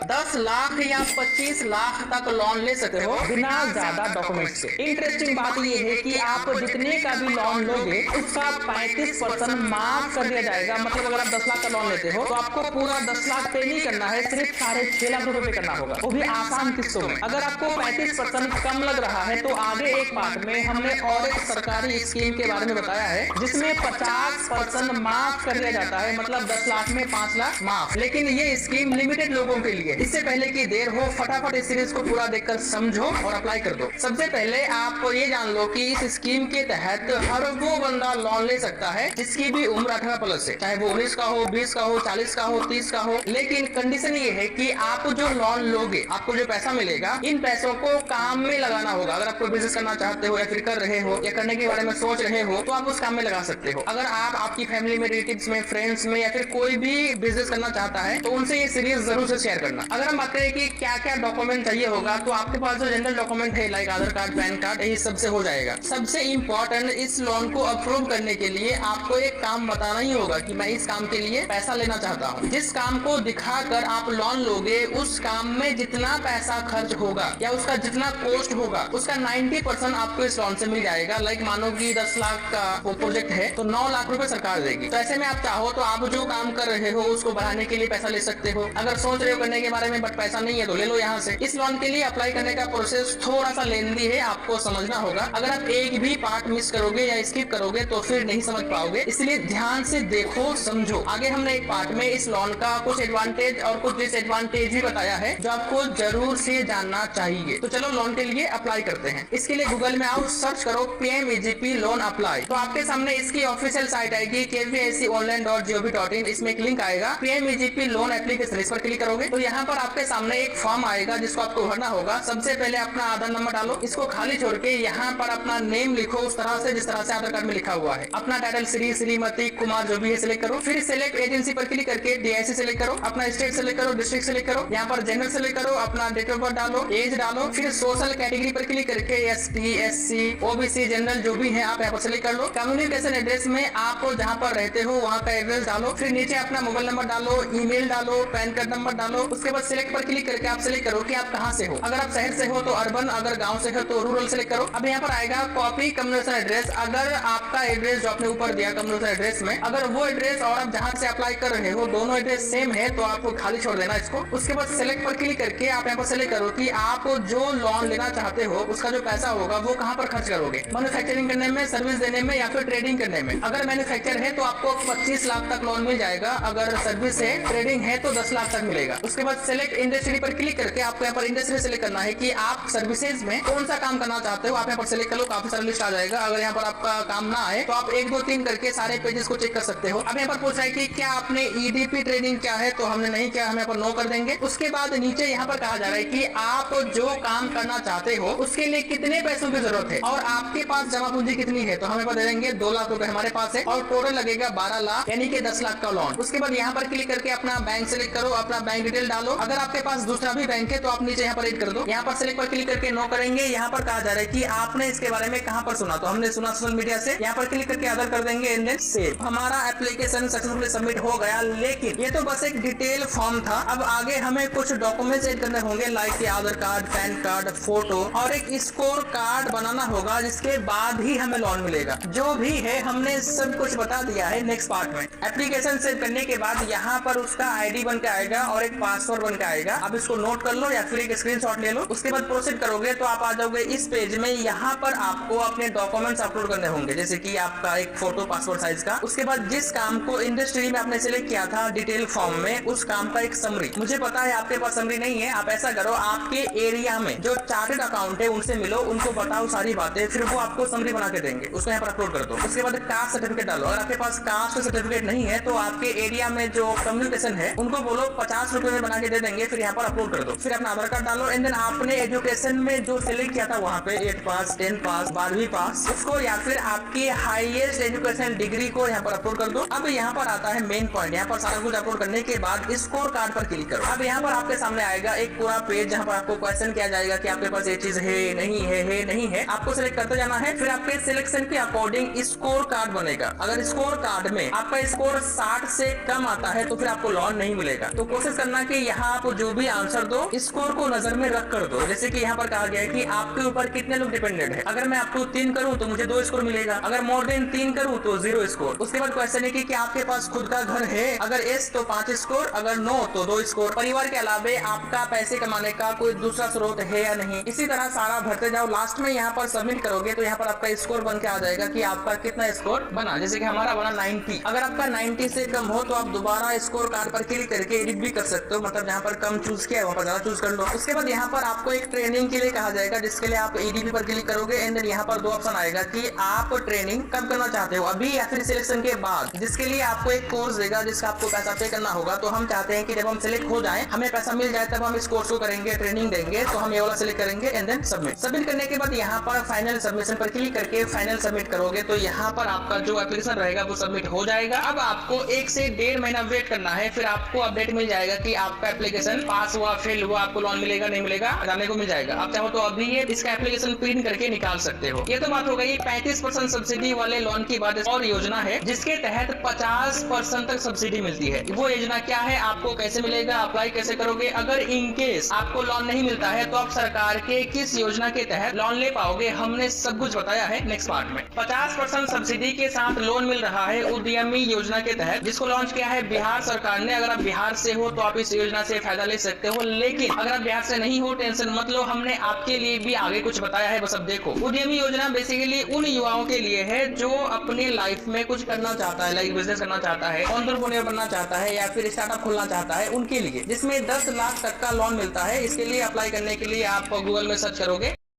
10 लाख या 25 लाख तक लोन ले सकते हो बिना ज्यादा डॉक्यूमेंट्स के। इंटरेस्टिंग बात ये है कि आप जितने का भी लोन लोगे उसका 35% माफ कर दिया जाएगा। मतलब अगर आप 10 लाख का लोन लेते हो तो आपको पूरा 10 लाख पे नहीं करना है, सिर्फ 6.5 लाख रुपए पे करना होगा, वो भी आसान किस्तों में। अगर आपको 35% कम लग रहा है तो आगे एक पार्ट में हमने और एक सरकारी स्कीम के बारे में बताया है जिसमें 50% माफ कर दिया जाता है, मतलब 10 लाख में 5 लाख माफ। लेकिन ये स्कीम लिमिटेड लोगों के लिए। इससे पहले कि देर हो, फटाफट इस सीरीज को पूरा देखकर समझो और अप्लाई कर दो। सबसे पहले आप ये जान लो कि इस स्कीम के तहत हर वो बंदा लोन ले सकता है जिसकी भी उम्र 18 प्लस है, चाहे वो 19 का हो, 20 का हो, 40 का हो, 30 का हो। लेकिन कंडीशन ये है कि आप जो लोन लोगे, आपको जो पैसा मिलेगा, इन पैसों को काम में लगाना होगा। अगर आप कोई बिजनेस करना चाहते हो या फिर कर रहे हो या करने के बारे में सोच रहे हो तो आप उस काम में लगा सकते हो। अगर आप आपकी फैमिली में, रिलेटिव्स में, फ्रेंड्स में या फिर कोई भी बिजनेस करना चाहता है तो उनसे ये सीरीज जरूर से शेयर करना। अगर हम बात करें कि क्या क्या डॉक्यूमेंट चाहिए होगा तो आपके पास जो जनरल डॉक्यूमेंट है लाइक आधार कार्ड, पैन कार्ड, यही सबसे हो जाएगा। सबसे इंपॉर्टेंट, इस लोन को अप्रूव करने के लिए आपको एक काम बताना ही होगा कि मैं इस काम के लिए पैसा लेना चाहता हूँ। जिस काम को दिखाकर आप लोन लोगे उस काम में जितना पैसा खर्च होगा या उसका जितना कॉस्ट होगा उसका 90% आपको इस लोन से मिल जाएगा। लाइक मानो कि 10 लाख का वो प्रोजेक्ट है तो 9 लाख रुपए सरकार देगी। तो ऐसे में आप चाहो तो आप जो काम कर रहे हो उसको बढ़ाने के लिए पैसा ले सकते हो। अगर सोच रहे हो करने के बारे में बट पैसा नहीं है तो ले लो यहाँ से। इस लोन के लिए अप्लाई करने का प्रोसेस थोड़ा सा लेंदी है, आपको समझना होगा। अगर आप एक भी पार्ट मिस करोगे या स्किप करोगे तो फिर नहीं समझ पाओगे, इसलिए ध्यान से देखो, समझो। आगे हमने एक पार्ट में इस लोन का कुछ एडवांटेज और कुछ डिसएडवांटेज भी बताया है जो आपको जरूर से जानना चाहिए। तो चलो लोन के लिए अप्लाई करते हैं। इसके लिए गूगल में आओ, सर्च करो PMEGP लोन अप्लाई। तो आपके सामने इसकी ऑफिशियल साइट आएगी kvsconline.gov.in। इसमें एक लिंक आएगा PMEGP लोन एप्लीकेशन, इस पर क्लिक करोगे तो यहाँ पर आपके सामने एक फॉर्म आएगा जिसको आपको भरना होगा। सबसे पहले अपना आधार नंबर डालो, इसको खाली छोड़ के यहाँ पर अपना नेम लिखो उस तरह से जिस तरह से आधार कार्ड में लिखा हुआ है। अपना टाइटल श्री, श्रीमती, कुमार जो भी है सिलेक्ट करो। फिर सिलेक्ट एजेंसी पर क्लिक करके DIC सिलेक्ट करो, अपना स्टेट सिलेक्ट करो, डिस्ट्रिक्ट सिलेक्ट करो, यहाँ पर जेंडर सिलेक्ट करो, अपना डेट ऑफ बर्थ डालो, एज डालो। फिर सोशल कैटेगरी पर क्लिक करके ST, SC, OBC, जनरल जो भी है आप यहाँ पर सिलेक्ट कर लो। कम्युनिकेशन एड्रेस में आप जहाँ पर रहते हो वहाँ का एड्रेस डालो। फिर नीचे अपना मोबाइल नंबर डालो, ईमेल डालो, पैन कार्ड नंबर डालो। उसके बाद सिलेक्ट पर क्लिक करके आप सिलेक्ट करो कि आप कहाँ से हो। अगर आप शहर से हो तो अर्बन, अगर गांव से हो तो रूरल सिलेक्ट करो। अब यहाँ पर आएगा कॉपी कम्युनिकेशन एड्रेस। अगर आपका एड्रेस जो आपने ऊपर दिया कम्युनिकेशन एड्रेस में, अगर वो एड्रेस और आप जहाँ से अप्लाई कर रहे हो दोनों एड्रेस सेम है तो आपको खाली छोड़ देना इसको। उसके बाद सिलेक्ट पर क्लिक करके आप यहाँ पर सिलेक्ट करो कि आप जो लोन लेना चाहते हो उसका जो पैसा होगा वो कहाँ पर खर्च करोगे, मैन्युफैक्चरिंग करने में, सर्विस देने में या फिर ट्रेडिंग करने में। अगर मैन्युफैक्चर है तो आपको 25 लाख तक लोन मिल जाएगा, अगर सर्विस है, ट्रेडिंग है तो 10 लाख तक मिलेगा। उसके बाद सिलेक्ट इंडस्ट्री पर क्लिक करके आपको यहाँ पर इंडस्ट्री सिलेक्ट करना है कि आप सर्विसेज में कौन सा काम करना चाहते हो। आप यहाँ पर सिलेक्ट कर लो, काफी सारा लिस्ट आ जाएगा। अगर यहाँ पर आपका काम ना आए तो आप 1 2 3 करके सारे पेजेस को चेक कर सकते हो। अब यहाँ पर पूछ रहा है कि क्या आपने EDP ट्रेनिंग क्या है, तो हमने नहीं किया, हम यहाँ पर नो कर देंगे। उसके बाद नीचे यहाँ पर कहा जा रहा है कि आप जो काम करना चाहते हो उसके लिए कितने पैसों की जरूरत है और आपके पास जमा पूंजी कितनी है, तो हम यहाँ पर दे देंगे 2 लाख रुपए हमारे पास है और टोटल लगेगा 12 लाख यानी कि 10 लाख का लोन। उसके बाद यहाँ पर क्लिक करके अपना बैंक सिलेक्ट करो, अपना बैंक डिटेल डालो। अगर आपके पास दूसरा भी बैंक है तो आप नीचे यहाँ पर एड कर दो। यहाँ पर सिलेक्ट पर क्लिक करके नो करेंगे। यहाँ पर कहा जा रहा है कि आपने इसके बारे में कहाँ पर सुना, तो हमने सुना सोशल मीडिया से। यहाँ पर क्लिक करके आधार कर देंगे एंड देन सेव। हमारा एप्लीकेशन सक्सेसफुली सबमिट हो गया। लेकिन ये तो बस एक डिटेल फॉर्म था। अब आगे हमें कुछ डॉक्यूमेंट्स एड करने होंगे लाइक आधार कार्ड, पैन कार्ड, फोटो और एक स्कोर कार्ड बनाना होगा, जिसके बाद ही हमें लोन मिलेगा। जो भी है हमने सब कुछ बता दिया है नेक्स्ट पार्ट में। एप्लीकेशन सेव करने के बाद यहाँ पर उसका ID बन के आएगा और एक पासवर्ड बन के आएगा। अब इसको नोट कर लो या फिर एक स्क्रीनशॉट ले लो। उसके बाद प्रोसीड करोगे तो आप आ जाओगे इस पेज में। यहाँ पर आपको अपने डॉक्यूमेंट्स अपलोड करने होंगे, जैसे कि आपका एक फोटो पासपोर्ट साइज का। उसके बाद जिस काम को इंडस्ट्री में आपने सिलेक्ट किया था डिटेल फॉर्म में, उस काम का एक समरी। मुझे पता है आपके पास समरी नहीं है, आप ऐसा करो आपके एरिया में जो चार्टर्ड अकाउंट है उनसे मिलो, उनको बताओ सारी बातें, फिर वो आपको समरी बना के देंगे। उसको यहाँ पर अपलोड कर दो। उसके बाद कास्ट सर्टिफिकेट डालो। अगर आपके पास कास्ट सर्टिफिकेट नहीं है तो आपके एरिया में जो कम्युनिकेशन है उनको बोलो 50 रुपए में बना के दे देंगे, फिर यहाँ पर अपलोड कर दो, फिर अपना आधार कार्ड डालो एंड देन आपने एजुकेशन में जो सिलेक्ट किया था वहाँ पे 8 पास, 10 पास, 12वीं पास उसको या फिर आपकी हाईएस्ट एजुकेशन डिग्री को यहाँ पर अपलोड कर दो। अब यहाँ पर आता है मेन पॉइंट, यहाँ पर सारा कुछ अपलोड करने के बाद स्कोर कार्ड पर क्लिक करो। अब यहाँ पर आपके सामने आएगा एक पूरा पेज जहाँ पर आपको क्वेश्चन किया जाएगा कि आपके पास ये चीज है नहीं है नहीं है, आपको सिलेक्ट करते जाना है। फिर आपके सिलेक्शन के अकॉर्डिंग स्कोर कार्ड बनेगा। अगर स्कोर कार्ड में आपका स्कोर 60 से कम आता है तो फिर आपको लोन नहीं मिलेगा। तो कोशिश करना कि यहाँ आप जो भी आंसर दो स्कोर को नजर में रख कर दो। जैसे कि यहाँ पर कहा गया है कि आपके ऊपर कितने लोग डिपेंडेंट है। अगर मैं आपको 3 करूँ तो मुझे 2 स्कोर मिलेगा, अगर मोर देन 3 करूँ तो 0 स्कोर। उसके बाद क्वेश्चन है कि आपके पास खुद का घर है, अगर एस तो 5 स्कोर, अगर नो तो 2 स्कोर। परिवार के अलावे आपका पैसे कमाने का कोई दूसरा स्रोत है या नहीं, इसी तरह सारा भरते जाओ। लास्ट में यहाँ पर सबमिट करोगे तो यहाँ पर आपका स्कोर बन के आ जाएगा कि आपका कितना स्कोर बना। जैसे कि हमारा बना 90। अगर आपका 90 से कम हो तो आप दोबारा स्कोर कार्ड पर क्लिक करके एडिट भी कर सकते हो, मतलब जहाँ पर कम चूज किया है वहाँ पर ज्यादा चूज कर लो। उसके बाद यहाँ पर आपको एक ट्रेनिंग के लिए कहा जाएगा, जिसके लिए आप एडीपी पर क्लिक करोगे एंड देन यहाँ पर 2 ऑप्शन आएगा कि आप ट्रेनिंग कब करना चाहते हो, अभी या फिर सिलेक्शन के बाद। जिसके लिए आपको एक कोर्स देगा जिसका आपको पैसा पे करना होगा। तो हम चाहते हैं कि जब हम सिलेक्ट हो जाए, हमें पैसा मिल जाए, तब हम इस कोर्स को करेंगे, ट्रेनिंग देंगे। तो हम ये वाला सिलेक्ट करेंगे एंड देन सबमिट करने के बाद यहाँ पर फाइनल सबमिशन पर क्लिक करके फाइनल सबमिट करोगे तो यहाँ पर आपका जो एप्लीकेशन रहेगा वो सबमिट हो जाएगा। अब आपको 1 से 1.5 महीना वेट करना है, फिर आपको अपडेट मिल जाएगा कि आपका एप्लीकेशन पास हुआ, फेल हुआ, आपको लोन मिलेगा नहीं मिलेगा, जानने को मिल जाएगा। आप चाहो तो अभी ये इसका एप्लीकेशन प्रिंट करके निकाल सकते हो। ये तो बात हो गई 35% सब्सिडी वाले लोन की बात। और योजना है जिसके तहत 50% तक सब्सिडी मिलती है। वो योजना क्या है, आपको कैसे मिलेगा, अप्लाई कैसे करोगे, अगर इन केस आपको लोन नहीं मिलता है तो आप सरकार के किस योजना के तहत लोन ले पाओगे, हमने सब कुछ बताया है नेक्स्ट पार्ट में। 50% सब्सिडी के साथ लोन मिल रहा है उद्यमी योजना के तहत, जिसको लॉन्च किया है बिहार सरकार ने। अगर आप बिहार से हो तो आप इस योजना से फायदा ले सकते हो, लेकिन अगर आप बिहार से नहीं हो टेंशन मत लो, हमने आपके लिए भी आगे कुछ बताया है, बस अब देखो। उद्यमी योजना बेसिकली उन युवाओं के लिए है जो अपने लाइफ में कुछ करना चाहता है, लाइक बिजनेस करना चाहता है, एंटरप्रेन्योर बनना चाहता है या फिर स्टार्टअप खोलना चाहता है, उनके लिए, जिसमें 10 लाख तक का लोन मिलता है। इसके लिए अप्लाई करने के लिए आप गूगल में सर्च करोगे